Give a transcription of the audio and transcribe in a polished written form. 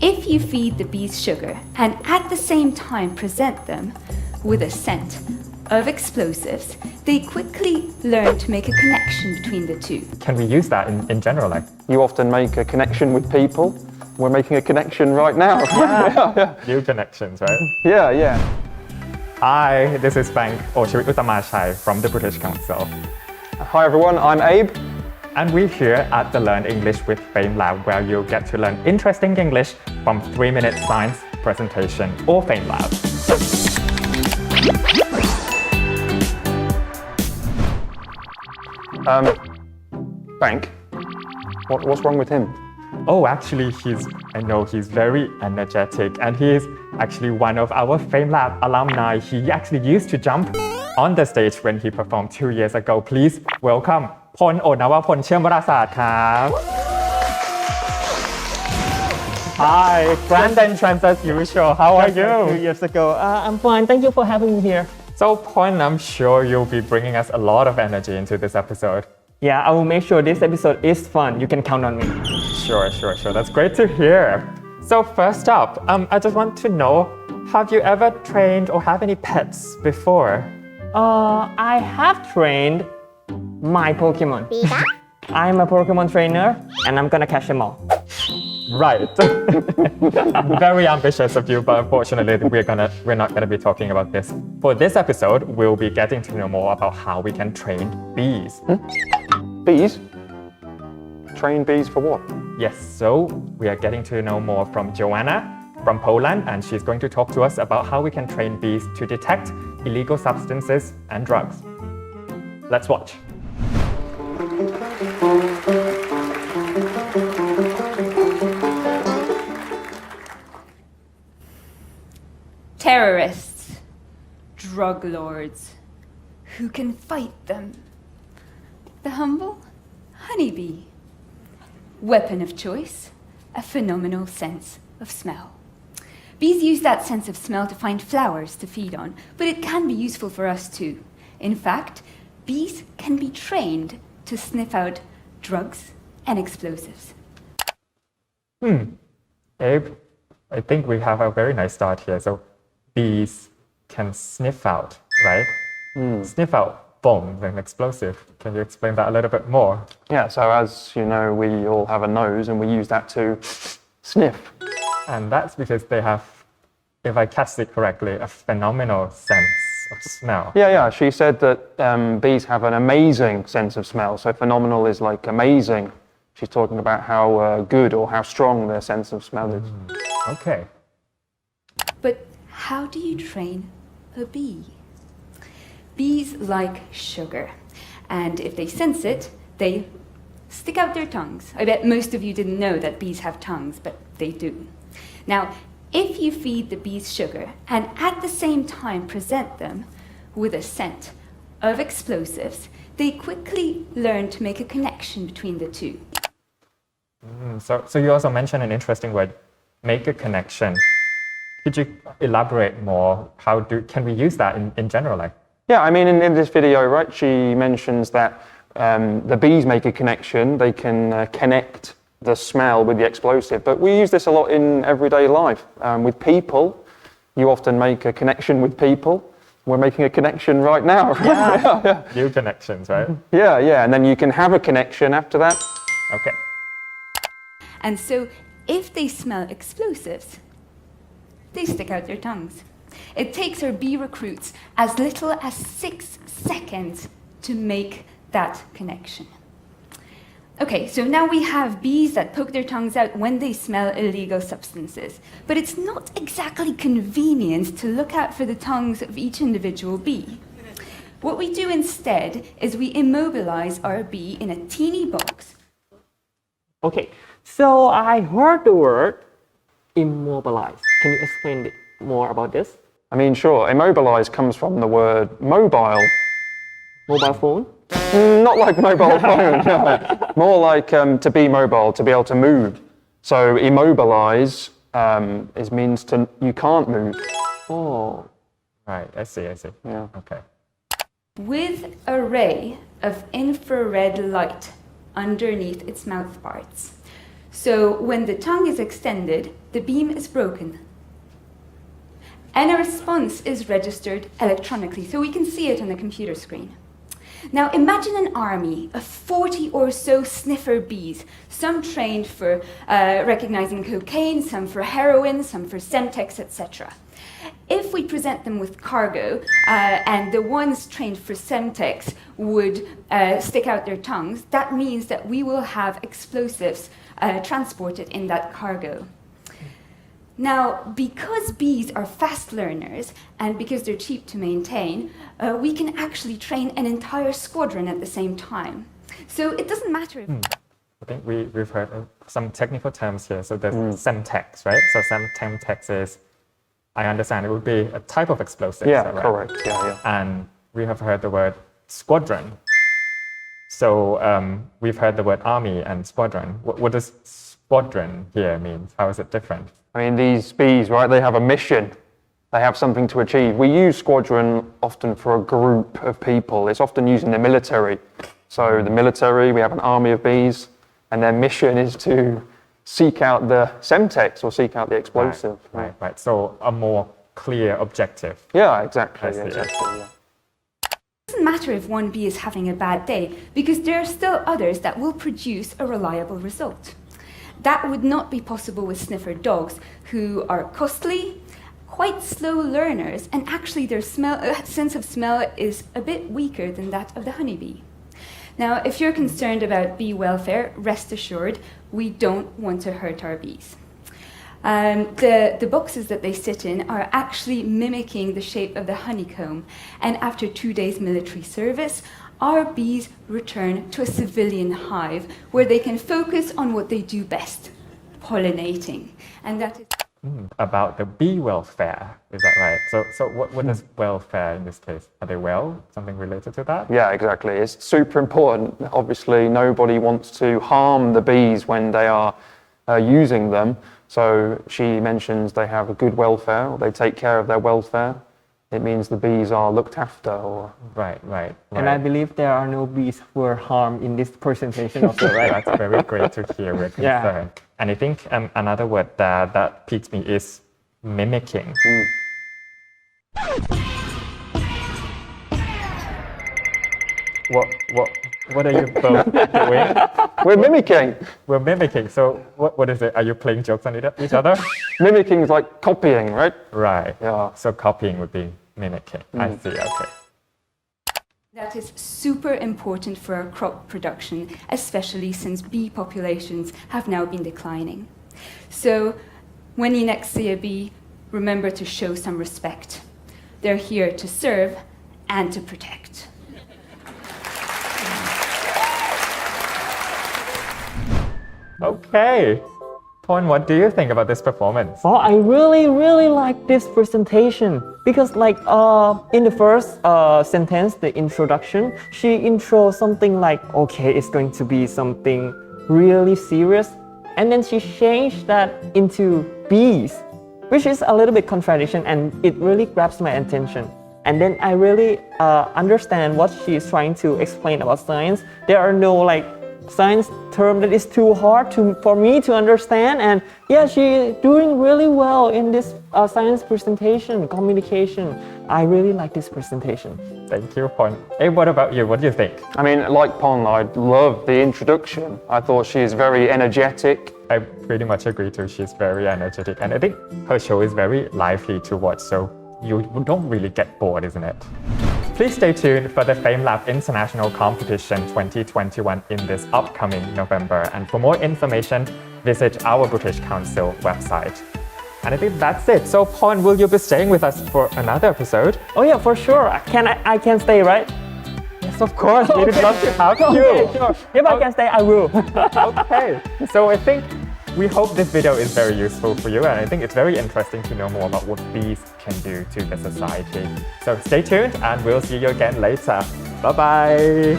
if you feed the bees sugar and at the same time present them with a scent of explosives, they quickly learn to make a connection between the two. Can we use that in general? Like, You often make a connection with people. We're making a connection right now. Yeah. new connections, right? Yeah. Hi, this is Frank Oshawit Uttamachai from the British Council. Hi everyone, I'm Abe. And we're here at the Learn English with Fame Lab, where you'll get to learn interesting English from 3-minute science presentation or Fame Lab. Frank, what's wrong with him? Oh, actually, I know he's very energetic, and he is actually one of our Fame Lab alumni. He actually used to jump on the stage when he performed 2 years ago. Please welcome พล โอณวพล เชื่อมวราศาสตร์ครับ Hi, grand entrance as usual. How are you? 2 years ago. I'm fine. Thank you for having me here. So, Pon, I'm sure you'll be bringing us a lot of energy into this episode. Yeah, I will make sure this episode is fun. You can count on me. Sure. That's great to hear. So first up, I just want to know, have you ever trained or have any pets before? I have trained my Pokemon. I'm a Pokemon trainer and I'm gonna catch them all. Right. Very ambitious of you, but unfortunately we're not gonna be talking about this. For this episode, we'll be getting to know more about how we can train bees. Bees? Train bees for what? Yes, so we are getting to know more from Joanna from Poland, and she's going to talk to us about how we can train bees to detect illegal substances and drugs. Let's watch. Terrorists, drug lords, who can fight them? The humble honeybee. Weapon of choice, a phenomenal sense of smell. Bees use that sense of smell to find flowers to feed on, but it can be useful for us too. In fact, bees can be trained to sniff out drugs and explosives. Abe, I think we have a very nice start here. So bees can sniff out, right? Sniff out bombs and explosive. Can you explain that a little bit more? Yeah, so as you know, we all have a nose and we use that to sniff. And that's because they have, if I catch it correctly, a phenomenal sense of smell. Yeah, she said that bees have an amazing sense of smell. So phenomenal is like amazing. She's talking about how good or how strong their sense of smell is. Okay. But how do you train a bee? Bees like sugar, and if they sense it, they stick out their tongues. I bet most of you didn't know that bees have tongues, but they do. Now, if you feed the bees sugar and at the same time present them with a scent of explosives, they quickly learn to make a connection between the two. So you also mentioned an interesting word, make a connection. Could you elaborate more? Can we use that in general? Yeah, I mean, in this video, right, she mentions that the bees make a connection. They can connect the smell with the explosive. But we use this a lot in everyday life. With people, you often make a connection with people. We're making a connection right now. Yeah. New connections, right? Yeah. And then you can have a connection after that. Okay. And so, if they smell explosives, they stick out their tongues. It takes our bee recruits as little as 6 seconds to make that connection. Okay, so now we have bees that poke their tongues out when they smell illegal substances. But it's not exactly convenient to look out for the tongues of each individual bee. What we do instead is we immobilize our bee in a teeny box. Okay, so I heard the word immobilize. Can you explain more about this? I mean, sure, immobilize comes from the word mobile. Mobile phone? Not like mobile phone, no. More like to be mobile, to be able to move. So immobilize means you can't move. Oh. Right, I see. Yeah. Okay. With a ray of infrared light underneath its mouth parts. So when the tongue is extended, the beam is broken. And a response is registered electronically, so we can see it on the computer screen. Now imagine an army of 40 or so sniffer bees, some trained for recognizing cocaine, some for heroin, some for Semtex, etc. If we present them with cargo, and the ones trained for Semtex would stick out their tongues, that means that we will have explosives transported in that cargo. Now, because bees are fast learners and because they're cheap to maintain, we can actually train an entire squadron at the same time. So it doesn't matter if... I think we've heard some technical terms here. So there's Semtex, right? So Semtex is, I understand it would be a type of explosive. Yeah, right? correct. Yeah. And we have heard the word squadron. So we've heard the word army and squadron. What does squadron here mean? How is it different? I mean, these bees, right, they have a mission. They have something to achieve. We use squadron often for a group of people. It's often used in the military. So the military, we have an army of bees, and their mission is to seek out the Semtex or seek out the explosive. Right. So a more clear objective. Yeah, exactly. I see. Yeah. It doesn't matter if one bee is having a bad day, because there are still others that will produce a reliable result. That would not be possible with sniffer dogs, who are costly, quite slow learners, and actually their sense of smell is a bit weaker than that of the honeybee. Now, if you're concerned about bee welfare, rest assured, we don't want to hurt our bees. The boxes that they sit in are actually mimicking the shape of the honeycomb, and after 2 days military service, our bees return to a civilian hive where they can focus on what they do best, pollinating. And that is About the bee welfare, is that right? So what is welfare in this case? Are they well? Something related to that? Yeah, exactly. It's super important. Obviously, nobody wants to harm the bees when they are using them. So she mentions they have a good welfare, or they take care of their welfare. It means the bees are looked after. Or Right. And I believe there are no bees who were harmed in this presentation also, right? That's very great to hear. We're concerned. And I think another word that piques me is mimicking. What are you both doing? we're mimicking. We're mimicking. So what is it? Are you playing jokes on each other? Mimicking is like copying, right? Right. Yeah. So copying would be mimicking. I see. Okay. That is super important for our crop production, especially since bee populations have now been declining. So when you next see a bee, remember to show some respect. They're here to serve and to protect. Okay. Pon, what do you think about this performance? Oh, I really like this presentation because in the first sentence, the introduction, she intro something like, okay, it's going to be something really serious. And then she changed that into bees, which is a little bit contradiction, and it really grabs my attention. And then I really understand what she is trying to explain about science. There are no science term that is too hard for me to understand, and yeah, she's doing really well in this science presentation, communication. I really like this presentation. Thank you, Pon. Hey, what about you? What do you think? I mean, like Pon, I love the introduction. I thought she is very energetic. I pretty much agree too. She's very energetic, and I think her show is very lively to watch, so you don't really get bored, isn't it? Please stay tuned for the FameLab International Competition 2021 in this upcoming November. And for more information, visit our British Council website. And I think that's it. So, Pon, will you be staying with us for another episode? Oh yeah, for sure. I can stay, right? Yes, of course. We would love to have you. Okay, sure. If I can stay, I will. Okay. So I think we hope this video is very useful for you, and I think it's very interesting to know more about what bees can do to the society. So stay tuned, and we'll see you again later. Bye-bye.